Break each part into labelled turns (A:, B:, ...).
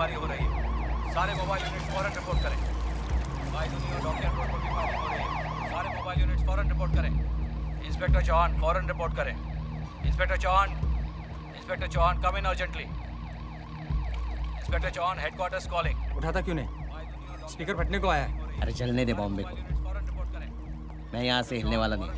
A: गोलीबारी हो रही है। सारे मोबाइल यूनिट फौरन रिपोर्ट करें। बायदुनी और डॉक्टर रोड पर भी फायरिंग हो रही है। सारे मोबाइल यूनिट फौरन रिपोर्ट करें। इंस्पेक्टर चौहान फौरन रिपोर्ट करें। Inspector Chauhan come in urgently. Inspector Chauhan headquarters calling.
B: उठाता क्यों नहीं? स्पीकर फटने को आया है।
C: अरे चलने दे बॉम्बे को, मैं यहाँ से हिलने वाला नहीं।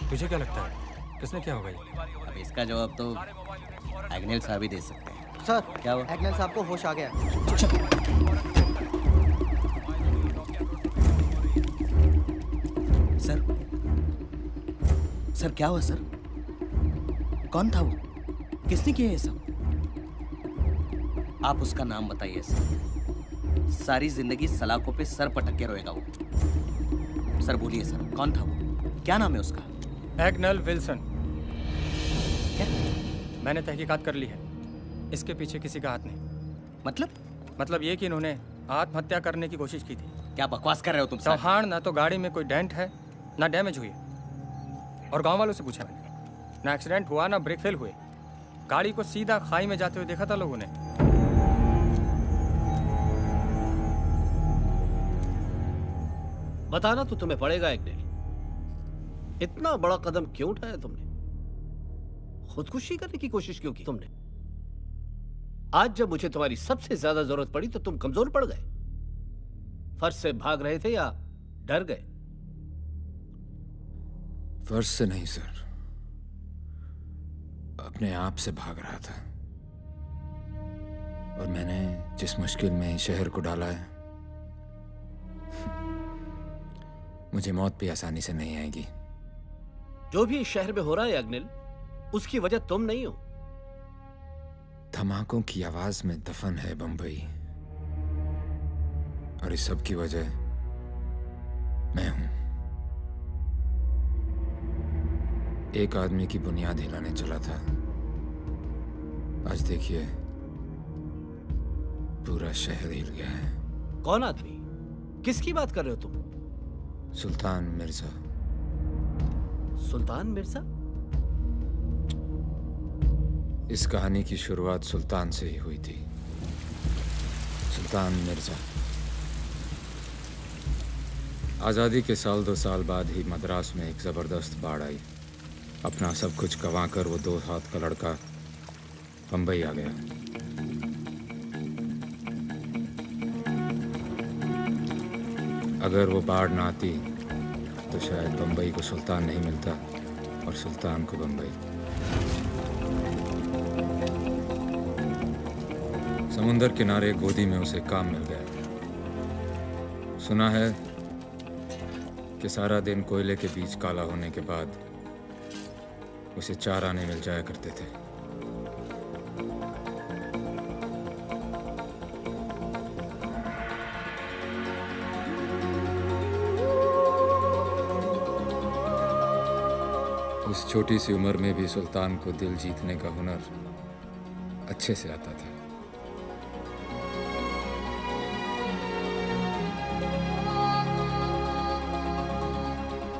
B: तुझे क्या लगता है किसने क्या होगा ये?
C: अब इसका जवाब तो एग्नेल साहब ही दे सकते हैं।
D: सर,
C: क्या हुआ?
D: एग्नेल साहब को होश आ गया।
C: सर, सर क्या हुआ सर? कौन था वो? किसने किया ये सब? आप उसका नाम बताइए सर। सारी जिंदगी सलाखों पे सर पटक के रोएगा वो। सर बोलिए सर, कौन था वो? क्या नाम है उसका?
B: Agnel Wilson.
C: क्या?
B: मैंने तहकीकात कर ली है। इसके पीछे किसी का हाथ नहीं।
C: मतलब
B: ये कि इन्होंने आत्महत्या करने की कोशिश की थी।
C: क्या बकवास कर रहे हो तुम सर?
B: चौहान, ना तो गाड़ी में कोई डेंट है ना डैमेज हुई है। और गांव वालों से पूछा मैंने, ना एक्सीडेंट हुआ ना ब्रेक फेल हुए। गाड़ी को सीधा खाई में जाते हुए देखा था लोगों ने।
E: बताना तो तुम्हें पड़ेगा एग्नेल, इतना बड़ा कदम क्यों उठाया तुमने? खुदकुशी करने की कोशिश क्यों की तुमने? आज जब मुझे तुम्हारी सबसे ज्यादा जरूरत पड़ी तो तुम कमजोर पड़ गए। फर्ज से भाग रहे थे या डर गए?
F: फर्ज से नहीं सर, अपने आप से भाग रहा था। और मैंने जिस मुश्किल में शहर को डाला है, मुझे मौत भी आसानी से नहीं आएगी।
E: जो भी इस शहर में हो रहा है अग्निल, उसकी वजह तुम नहीं हो।
F: धमाकों की आवाज में दफन है बंबई, और इस सब की वजह मैं हूं। एक आदमी की बुनियाद हिलाने चला था, आज देखिए पूरा शहर हिल गया है।
E: कौन आदमी? किसकी बात कर रहे हो तुम?
F: सुल्तान मिर्जा।
E: सुल्तान मिर्जा?
F: इस कहानी की शुरुआत सुल्तान से ही हुई थी। सुल्तान मिर्जा आज़ादी के साल 2 साल बाद ही मद्रास में एक ज़बरदस्त बाढ़ आई। अपना सब कुछ गंवाकर वो 2 हाथ का लड़का बंबई आ गया। अगर वो बाढ़ ना आती तो शायद बंबई को सुल्तान नहीं मिलता और सुल्तान को बंबई। समुंदर किनारे गोदी में उसे काम मिल गया। सुना है कि सारा दिन कोयले के बीच काला होने के बाद उसे 4 आने मिल जाया करते थे। उस छोटी सी उम्र में भी सुल्तान को दिल जीतने का हुनर अच्छे से आता था।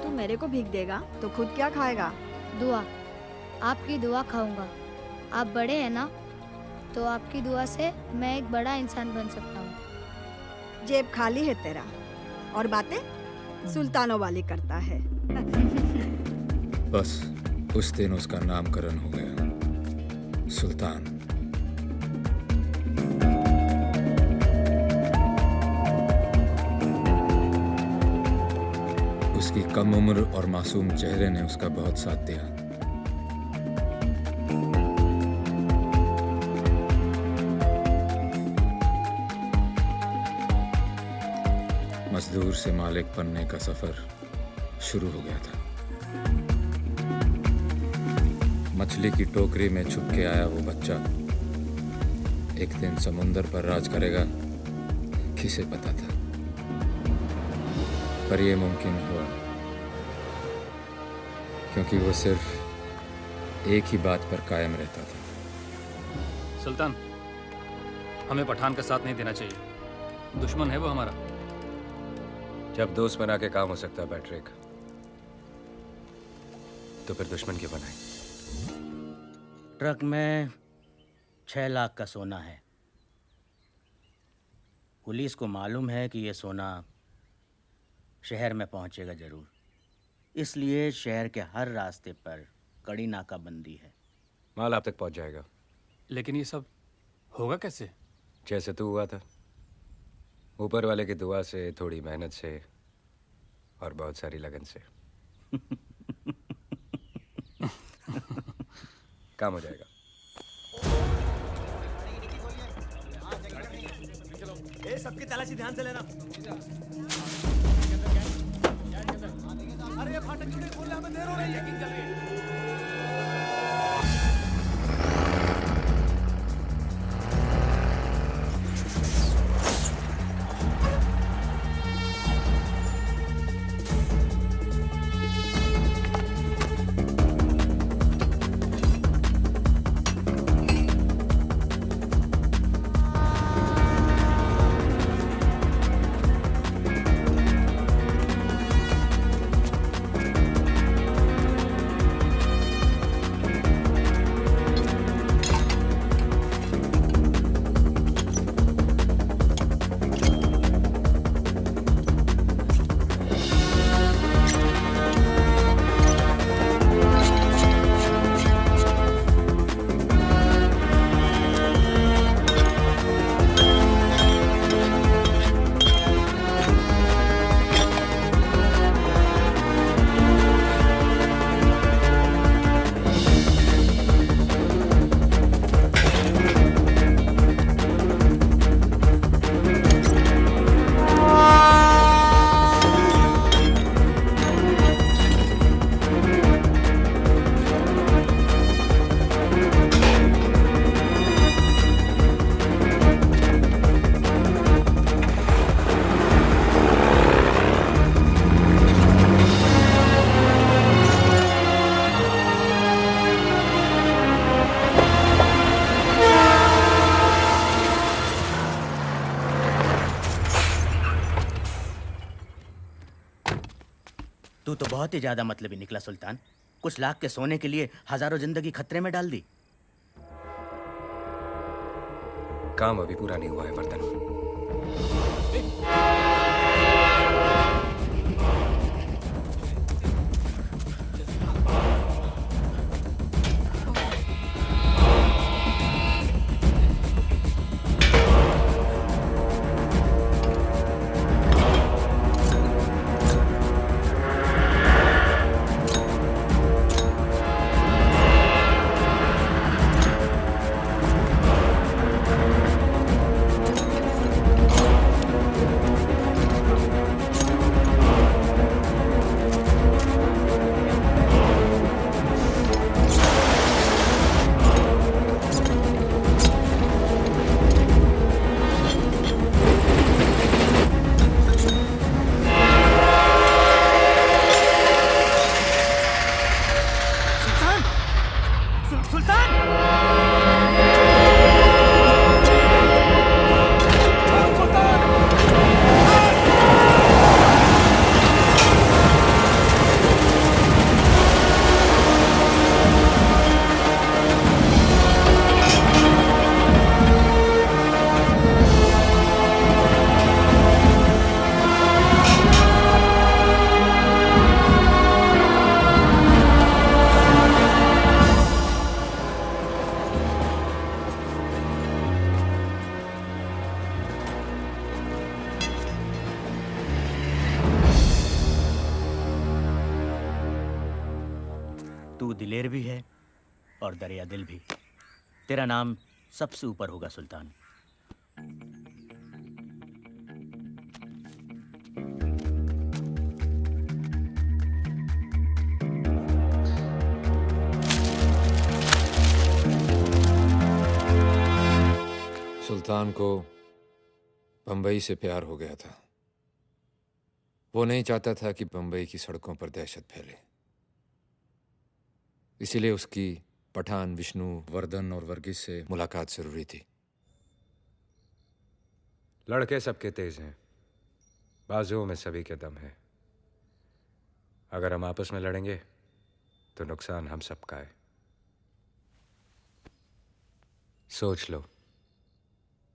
G: तू मेरे को भीख देगा तो खुद क्या खाएगा?
H: दुआ, आपकी दुआ खाऊंगा। आप बड़े हैं ना, तो आपकी दुआ से मैं एक बड़ा इंसान बन सकता हूँ।
G: जेब खाली है तेरा और बातें सुल्तानों वाली करता है।
F: बस उस दिन उसका नामकरण हो गया, सुल्तान। उसकी कम उम्र और मासूम चेहरे ने उसका बहुत साथ दिया। मजदूर से मालिक बनने का सफर शुरू हो गया था। मछली की टोकरी में छुप के आया वो बच्चा एक दिन समुंदर पर राज करेगा, किसे पता था। पर यह मुमकिन हुआ क्योंकि वो सिर्फ एक ही बात पर कायम रहता था।
B: सुल्तान, हमें पठान का साथ नहीं देना चाहिए। दुश्मन है वो हमारा।
I: जब दोस्त बना के काम हो सकता है पैट्रिक, तो फिर दुश्मन क्यों बनाए?
C: ट्रक में 6 लाख का सोना है। पुलिस को मालूम है कि ये सोना शहर में पहुंचेगा जरूर, इसलिए शहर के हर रास्ते पर कड़ी नाकाबंदी है।
I: माल आप तक पहुंच जाएगा।
B: लेकिन ये सब होगा कैसे?
I: जैसे तू हुआ था, ऊपर वाले की दुआ से, थोड़ी मेहनत से और बहुत सारी लगन से। काम हो जाएगा।
C: सबकी तलाशी ध्यान से लेना। अरे ये फाटक क्यों नहीं खोल रहे? हमें देर हो रही है। चेकिंग चल रही है। तू तो बहुत ही ज्यादा मतलबी निकला सुल्तान। कुछ लाख के सोने के लिए हजारों जिंदगी खतरे में डाल दी।
I: काम अभी पूरा नहीं हुआ है वर्धन।
C: तू दिलेर भी है और दरिया दिल भी। तेरा नाम सबसे ऊपर होगा सुल्तान।
F: सुल्तान को बंबई से प्यार हो गया था। वो नहीं चाहता था कि बंबई की सड़कों पर दहशत फैले, इसीलिए उसकी पठान, विष्णु, वर्धन और वर्गीस से मुलाकात जरूरी थी।
I: लड़के सबके तेज हैं, बाजुओं में सभी के दम है। अगर हम आपस में लड़ेंगे तो नुकसान हम सबका है। सोच लो।